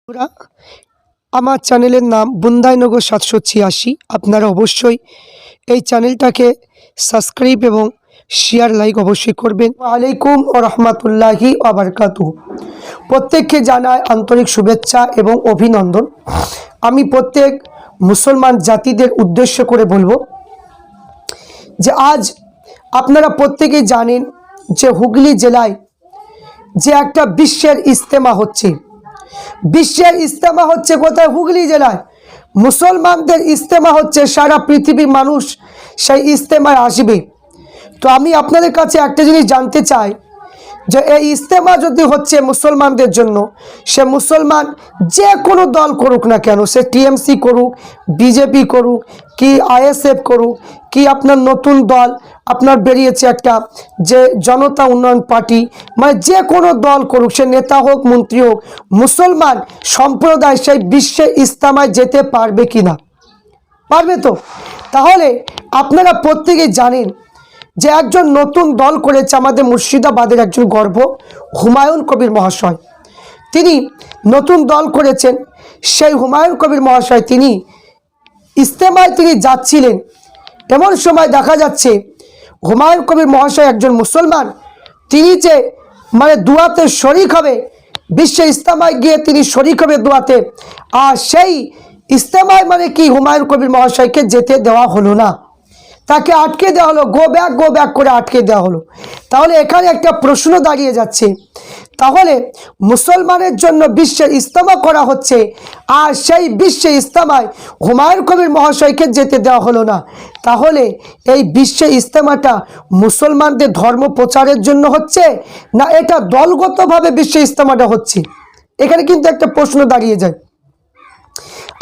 বন্ধুরা, আমার চ্যানেলের নাম বুন্দাইনগর 786। আপনারা অবশ্যই এই চ্যানেলটাকে সাবস্ক্রাইব এবং শেয়ার লাইক অবশ্যই করবেন। ওয়ালাইকুম ওয়া রাহমাতুল্লাহি ওয়া বারাকাতুহু। প্রত্যেককে জানাই আন্তরিক শুভেচ্ছা এবং অভিনন্দন। আমি প্রত্যেক মুসলমান জাতিদের উদ্দেশ্য করে বলবো যে আজ আপনারা প্রত্যেকেই জানেন যে হুগলি জেলায় যে একটা বিশ্বের ইজতেমা হচ্ছে। বিশ্বের ইজতেমা হচ্ছে কোথায়? হুগলি জেলায়। মুসলমানদের ইজতেমা হচ্ছে, সারা পৃথিবীর মানুষ সেই ইজতেমায় আসবে। তো আমি আপনাদের কাছে একটা জিনিস জানতে চাই যে এই ইজতেমা যদি হচ্ছে মুসলমানদের জন্য, সে মুসলমান যে কোনো দল করুক না কেন, সে টিএমসি করুক, বিজেপি করুক, কি আইএসএফ করুক, কি আপনার নতুন দল আপনার বেরিয়েছে একটা যে জনতা উন্নয়ন পার্টি, মানে যে কোনো দল করুক, সে নেতা হোক মন্ত্রী হোক, মুসলমান সম্প্রদায় সেই বিশ্বে ইজতেমায় যেতে পারবে কি না? পারবে তো? তাহলে আপনারা প্রত্যেকেই জানেন যে একজন নতুন দল করেছে আমাদের মুর্শিদাবাদের একজন গর্ব, হুমায়ুন কবির মহাশয়। তিনি নতুন দল করেছেন। সেই হুমায়ুন কবির মহাশয় তিনি ইজতেমায় তিনি যাচ্ছিলেন, এমন সময় দেখা যাচ্ছে হুমায়ুন কবির মহাশয় একজন মুসলমান, তিনি যে মানে দুয়াতে শরিক হবে, বিশ্বে ইজতেমায় গিয়ে তিনি শরিক হবে দুয়াতে, আর সেই ইজতেমায় মানে কি হুমায়ুন কবির মহাশয়কে যেতে দেওয়া হলো না, তাকে আটকে দেওয়া হলো, গো ব্যাক করে আটকে দেওয়া হলো। তাহলে এখানে একটা প্রশ্ন দাঁড়িয়ে যাচ্ছে, তাহলে মুসলমানের জন্য বিশ্বে ইজতেমা করা হচ্ছে, আর সেই বিশ্বে ইজতেমায় হুমায়ুন কবির মহাশয়কে যেতে দেওয়া হলো না, তাহলে এই বিশ্বে ইজতেমাটা মুসলমানদের ধর্ম প্রচারের জন্য হচ্ছে না এটা দলগতভাবে বিশ্বে ইজতেমাটা হচ্ছে? এখানে কিন্তু একটা প্রশ্ন দাঁড়িয়ে যায়।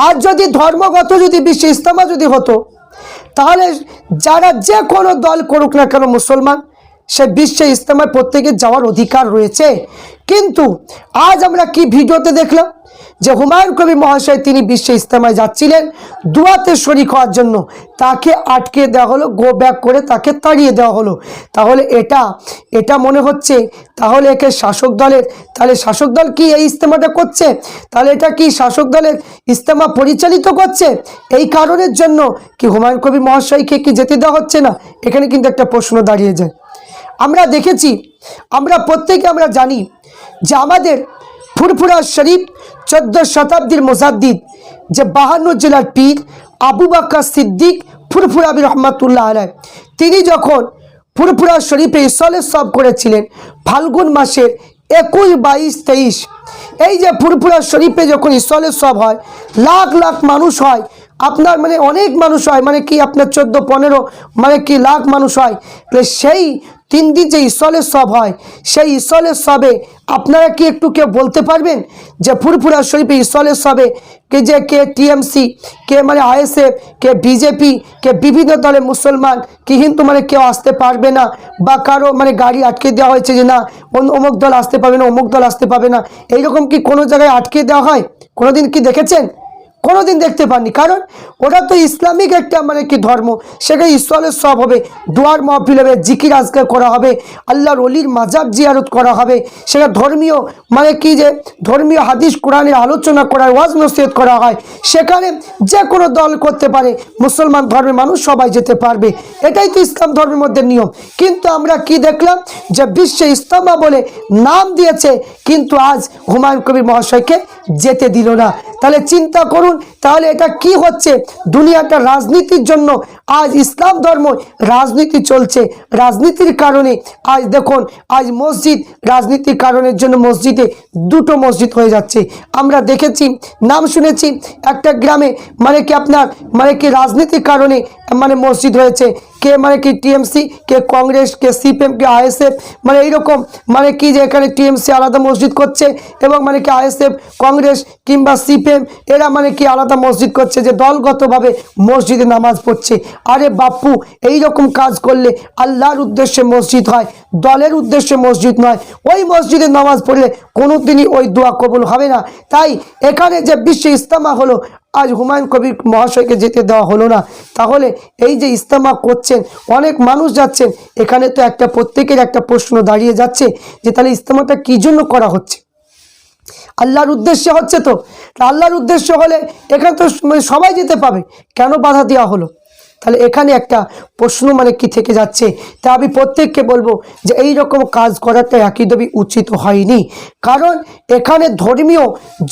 আর যদি ধর্মগত যদি বিশ্বে ইজতেমা যদি হতো, তাহলে যারা যে কোনো দল করুক না কেন মুসলমান, সে বিশ্বে ইজতেমায় প্রত্যেকের যাওয়ার অধিকার রয়েছে। কিন্তু আজ আমরা কি ভিডিওতে দেখলাম যে হুমায়ুন কবির মহাশয় তিনি বিশ্বে ইজতেমায় যাচ্ছিলেন দুয়াতে শরিক হওয়ার জন্য, তাকে আটকে দেওয়া হলো, গো ব্যাক করে তাকে তাড়িয়ে দেওয়া হলো। তাহলে এটা মনে হচ্ছে তাহলে একে শাসক দলের, তাহলে শাসক দল কি এই ইজতেমাটা করছে? তাহলে এটা কি শাসক দলের ইজতেমা পরিচালিত করছে? এই কারণের জন্য কি হুমায়ুন কবির মহাশয়কে কি যেতে দেওয়া হচ্ছে না? এখানে কিন্তু একটা প্রশ্ন দাঁড়িয়ে যায়। আমরা দেখেছি, আমরা প্রত্যেকে আমরা জানি যে আমাদের ফুরফুরা শরীফ 14 শতাব্দীর মুজাদ্দিদ যে 52 জেলার পীর আবু বকর সিদ্দিক ফুরফুরাবি রহমাতুল্লাহ আলাইহ, তিনি যখন ফুরফুরা শরীফে ইসলের সব করেছিলেন ফাল্গুন মাসের 21, 22, 23, এই যে ফুরফুরা শরীফে যখন ইসলের সব হয়, লাখ লাখ মানুষ হয়, আপনার মানে অনেক মানুষ হয়, মানে কি আপনার 14-15 মানে কি লাখ মানুষ হয়। সেই 3 দিন যে ইসলের সব হয়, সেই ইসলের সবে আপনারা কি একটু কেউ বলতে পারবেন যে ফুরফুরা শরীফে ইসলের সবে কে টিএমসি, কে মানে আইএসএফ, কে বিজেপি, কে বিভিন্ন দলের মুসলমান কি হিন্দু মানে কেউ আসতে পারবে না, বা কারো মানে গাড়ি আটকে দেওয়া হয়েছে যে না অমুক দল আসতে পারবে না, অমুক দল আসতে পারবে না, এইরকম কি কোনো জায়গায় আটকে দেওয়া হয়? কোনোদিন কি দেখেছেন? কোনোদিন দেখতে পাননি। কারণ ওটা তো ইসলামিক একটা মানে কি ধর্ম, সেখানে ইসলের সব হবে, দোয়ার মাহফিল হবে, জিকির আজকার করা হবে, আল্লাহর ওলির মাজার জিয়ারত করা হবে, সেখানে ধর্মীয় মানে কি যে ধর্মীয় হাদিস কোরআনের আলোচনা করা হয়, ওয়াজ নসিহত করা হয়, সেখানে যে কোনো দল করতে পারে, মুসলমান ধর্মের মানুষ সবাই যেতে পারবে, এটাই তো ইসলাম ধর্মের মধ্যে নিয়ম। কিন্তু আমরা কি দেখলাম যে বিশ্বে ইজতেমা বলে নাম দিয়েছে, কিন্তু আজ হুমায়ুন কবির মহাশয়কে যেতে দিল না। তাহলে চিন্তা করুন, তাহলে এটা কি হচ্ছে? দুনিয়াটা রাজনীতির জন্য আজ ইসলাম ধর্ম রাজনীতি চলছে, রাজনীতির কারণে আজ দেখুন আজ মসজিদ, রাজনীতির কারণের জন্য মসজিদে 2টো মসজিদ হয়ে যাচ্ছে। আমরা দেখেছি, নাম শুনেছি একটা গ্রামে মানে কি আপনার মানে কি রাজনীতির কারণে মানে মসজিদ হয়েছে, কে মানে কি টিএমসি, কে কংগ্রেস, কে সিপিএম, কে আইএসএফ, মানে এইরকম মানে কি যে এখানে টিএমসি আলাদা মসজিদ করছে এবং মানে কি আইএসএফ, কংগ্রেস কিংবা সিপিএম এরা মানে কি আলাদা মসজিদ করছে, যে দলগতভাবে মসজিদে নামাজ পড়ছে। আরে বাপু, এই রকম কাজ করলে আল্লাহর উদ্দেশ্যে মসজিদ হয়, দলের উদ্দেশ্যে মসজিদ নয়। ওই মসজিদে নামাজ পড়লে কোনোদিনই ওই দোয়া কবুল হবে না। তাই এখানে যে বিশ্ব ইজতেমা হলো, আজ হুমায়ুন কবির মহাশয়কে যেতে দেওয়া হলো না। তাহলে এই যে ইজতেমা করছেন, অনেক মানুষ যাচ্ছেন, এখানে তো একটা প্রত্যেকের একটা প্রশ্ন দাঁড়িয়ে যাচ্ছে যে তাহলে ইজতেমাটা কী জন্য করা হচ্ছে? আল্লাহর উদ্দেশ্যে হচ্ছে তো, আল্লাহর উদ্দেশ্য হলে এখানে তো সবাই যেতে পাবে, কেন বাধা দেওয়া হলো? তাহলে এখানে একটা প্রশ্ন কি থেকে যাচ্ছে। তা আমি প্রত্যেককে বলবো যে এই রকম কাজ করাটা একদমই উচিত হয়নি। কারণ এখানে ধর্মীয়,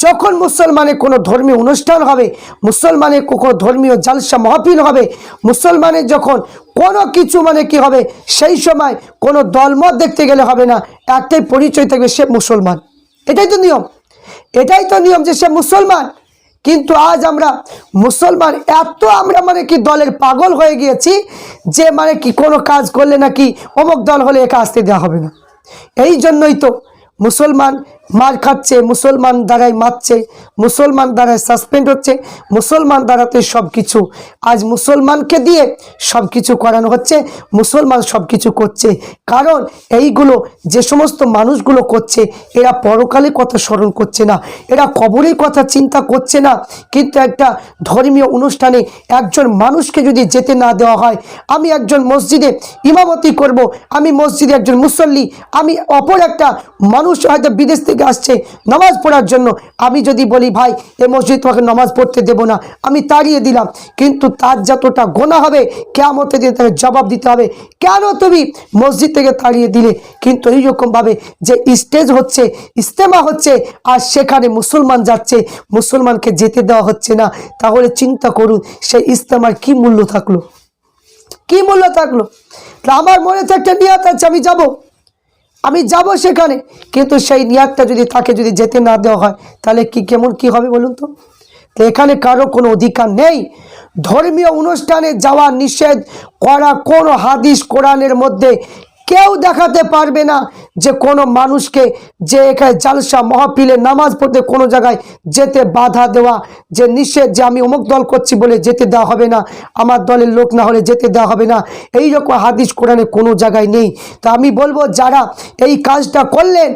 যখন মুসলমানের কোনো ধর্মীয় অনুষ্ঠান হবে, মুসলমানের কোনো ধর্মীয় জালসা মাহফিল হবে, মুসলমানের যখন কোনো কিছু কি হবে, সেই সময় কোনো দলমত দেখতে গেলে হবে না, একটাই পরিচয় থাকবে, সে মুসলমান। এটাই তো নিয়ম, এটাই তো নিয়ম যে সে মুসলমান। কিন্তু আজ আমরা মুসলমান এত আমরা কি দলের পাগল হয়ে গিয়েছি যে কি কোনো কাজ করলে নাকি অমুক দল হলে একা আসতে দেওয়া হবে না। এই জন্যই তো মুসলমান মার খাচ্ছে, মুসলমান দ্বারাই মারছে, মুসলমান দ্বারাই সাসপেন্ড হচ্ছে, মুসলমান দ্বারাতে সব কিছু। আজ মুসলমানকে দিয়ে সব কিছু করানো হচ্ছে, মুসলমান সব কিছু করছে। কারণ এইগুলো যে সমস্ত মানুষগুলো করছে, এরা পরকালের কথা স্মরণ করছে না, এরা কবরের কথা চিন্তা করছে না। কিন্তু একটা ধর্মীয় অনুষ্ঠানে একজন মানুষকে যদি যেতে না দেওয়া হয়, আমি একজন মসজিদে ইমামতি করব, আমি মসজিদে একজন মুসল্লি, আমি অপর একটা মানুষ হয়তো বিদেশ থেকে আসছে নামাজ পড়ার জন্য, আমি যদি বলি ভাই এই মসজিদ তোমাকে নামাজ পড়তে দেব না, আমি তাড়িয়ে দিলাম, কিন্তু তার যতটা গোনা হবে কিয়ামতের দিনে তাকে জবাব দিতে হবে, কেন তুমি মসজিদ থেকে তাড়িয়ে দিলে। কিন্তু এইরকমভাবে যে স্টেজ হচ্ছে, ইজতেমা হচ্ছে, আর সেখানে মুসলমান যাচ্ছে, মুসলমানকে যেতে দেওয়া হচ্ছে না, তাহলে চিন্তা করুন সেই ইজতেমার কি মূল্য থাকলো, কি মূল্য থাকলো। আমার মনে তো একটা নিয়ত আছে, আমি যাব সেখানে, কিন্তু সেই নিয়াতটা যদি তাকে যদি যেতে না দেওয়া হয়, তাহলে কেমন কি হবে বলুন তো। তো এখানে কারো কোনো অধিকার নেই। ধর্মীয় অনুষ্ঠানে যাওয়া নিষেধ করা কোনো হাদিস কোরআনের মধ্যে কেউ দেখাতে পারবে না যে কোনো মানুষকে যে এখানে জালসা মাহফিলে নামাজ পড়তে কোনো জায়গায় যেতে বাধা দেওয়া, যে নিষেধ, যে আমি অমুক দল করছি বলে যেতে দেওয়া হবে না, আমার দলের লোক না হলে যেতে দেওয়া হবে না, এই রকম হাদিস কোরআনে কোনো জায়গায় নেই। তো আমি বলবো যারা এই কাজটা করলেন,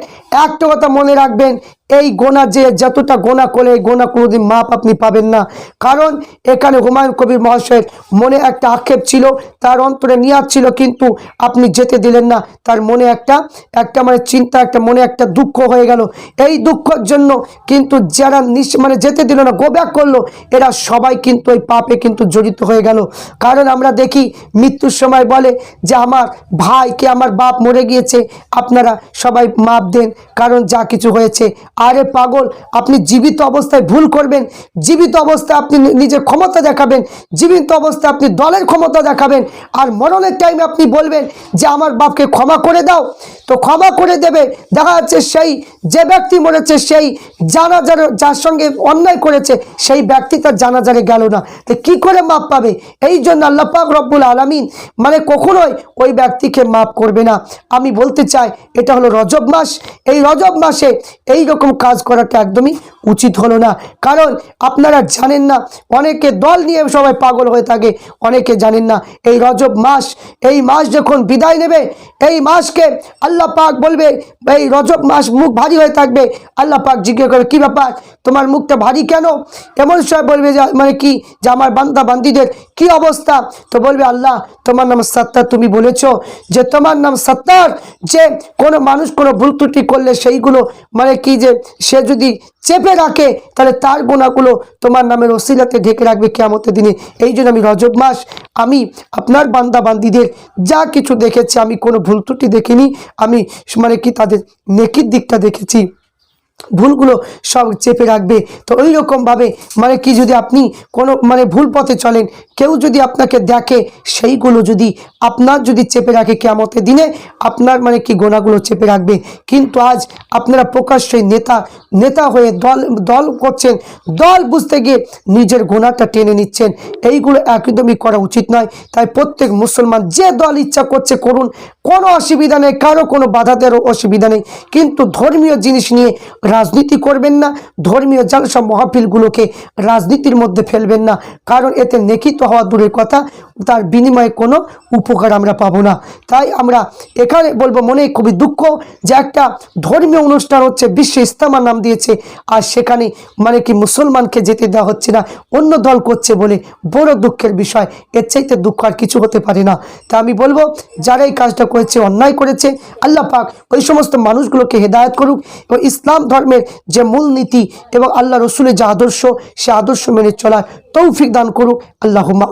একটা কথা মনে রাখবেন, এই গোনা যে যতটা গোনা করে, এই গোনা কোনোদিন মাপ আপনি পাবেন না। কারণ এখানে হুমায়ুন কবির মহাশয়ের মনে একটা আক্ষেপ ছিল, তার অন্তরে নিয়াত ছিল, কিন্তু আপনি যেতে দিলেন না, তার মনে একটা চিন্তা, একটা মনে একটা দুঃখ হয়ে গেল। এই দুঃখের জন্য কিন্তু যারা যেতে দিল না, গো ব্যাক করলো, এরা সবাই কিন্তু ওই পাপে কিন্তু জড়িত হয়ে গেল। কারণ আমরা দেখি মৃত্যুর সময় বলে যে আমার ভাই কি আমার বাপ মরে গিয়েছে, আপনারা সবাই মাপ দেন, কারণ যা কিছু হয়েছে। আরে পাগল, আপনি জীবিত অবস্থায় ভুল করবেন, জীবিত অবস্থায় আপনি নিজের ক্ষমতা দেখাবেন, জীবিত অবস্থায় আপনি দলের ক্ষমতা দেখাবেন, আর মরণের টাইমে আপনি বলবেন যে আমার বাপকে ক্ষমা করে দাও, তো ক্ষমা করে দেবে। দেখা যাচ্ছে সেই যে ব্যক্তি মরেছে, সেই জানাজার যার সঙ্গে অন্যায় করেছে, সেই ব্যক্তি তার জানাজারে গেল না, তো কি করে মাপ পাবে? এই জন্য আল্লাহ পাক রব্বুল আলামিন কখনোই ওই ব্যক্তিকে মাপ করবে না। আমি বলতে চাই এটা হলো রজব মাস, এই রজব মাসে এই রকম কাজ করাটা একদমই উচিত হলো না। কারণ আপনারা জানেন না, অনেকে দল নিয়ে সবাই পাগল হয়ে থাকে, অনেকে জানেন না এই রজব মাস, এই মাস যখন বিদায় নেবে, এই মাসকে আল্লাহ পাক বলবে, এই রজব মাস মুখ ভারী হয়ে থাকবে। আল্লাহ পাক জিজ্ঞেস করবে কি ব্যাপার, তোমার মুখটা ভারী কেন? এমন সময় বলবে যে কি, যে আমার বান্দা বান্দিদের কি অবস্থা? তো বলবে আল্লাহ তোমার নাম সত্তার, তুমি বলেছো যে তোমার নাম সত্তার, যে কোনো মানুষ কোনো ভুল ত্রুটি করলে সেইগুলো কি, যে সে যদি চেপে রাখে, তাহলে তার গুনাহগুলো তোমার নামের ওসিলাতে ঢেকে রাখবে কিয়ামতের দিনে। এই জন্য আমি রজব মাস, আমি আপনার বান্দা বান্দিদের যা কিছু দেখেছি, আমি কোনো ভুল ত্রুটি দেখিনি, আমি কি তাদের নেকির দিকটা দেখেছি, ভুলগুলো সব চেপে রাখবে। তো ওই রকমভাবে কি, যদি আপনি কোনো ভুল পথে চলেন, কেউ যদি আপনাকে দেখে, সেইগুলো যদি আপনার যদি চেপে রাখে, কিয়ামতের দিনে আপনার কি গোনাগুলো চেপে রাখবে। কিন্তু আজ আপনারা প্রকাশ্যে নেতা হয়ে দল করছেন, দল বুঝতে গিয়ে নিজের গোনাটা টেনে নিচ্ছেন, এইগুলো একদমই করা উচিত নয়। তাই প্রত্যেক মুসলমান যে দল ইচ্ছা করছে করুন, কোনো অসুবিধা নেই, কারো কোনো বাধা দেওয়ার অসুবিধা নেই, কিন্তু ধর্মীয় জিনিস নিয়ে রাজনীতি করবেন না, ধর্মীয় জালসা মাহফিলগুলোকে রাজনীতির মধ্যে ফেলবেন না, কারণ এতে নেকি তো হওয়া দূরের কথা, তার বিনিময়ে কোনো উপকার আমরা পাবো না। তাই আমরা এখানে বলবো, মনে খুবই দুঃখ যে একটা ধর্মীয় অনুষ্ঠান হচ্ছে, বিশ্ব ইজতেমা নাম দিয়েছে, আর সেখানে কি মুসলমানকে যেতে দেওয়া হচ্ছে না, অন্য দল করছে বলে, বড় দুঃখের বিষয়। এর চাইতে দুঃখ আর কিছু হতে পারে না। তা আমি বলবো যারা এই কাজটা করেছে, অন্যায় করেছে, আল্লাহ পাক ওই সমস্ত মানুষগুলোকে হেদায়েত করুক এবং ইসলাম ধর্মের যে মূলনীতি এবং আল্লাহ রসুলের যে আদর্শ, সে আদর্শ মেনে চলার তৌফিক দান করুক। আল্লাহুম্মা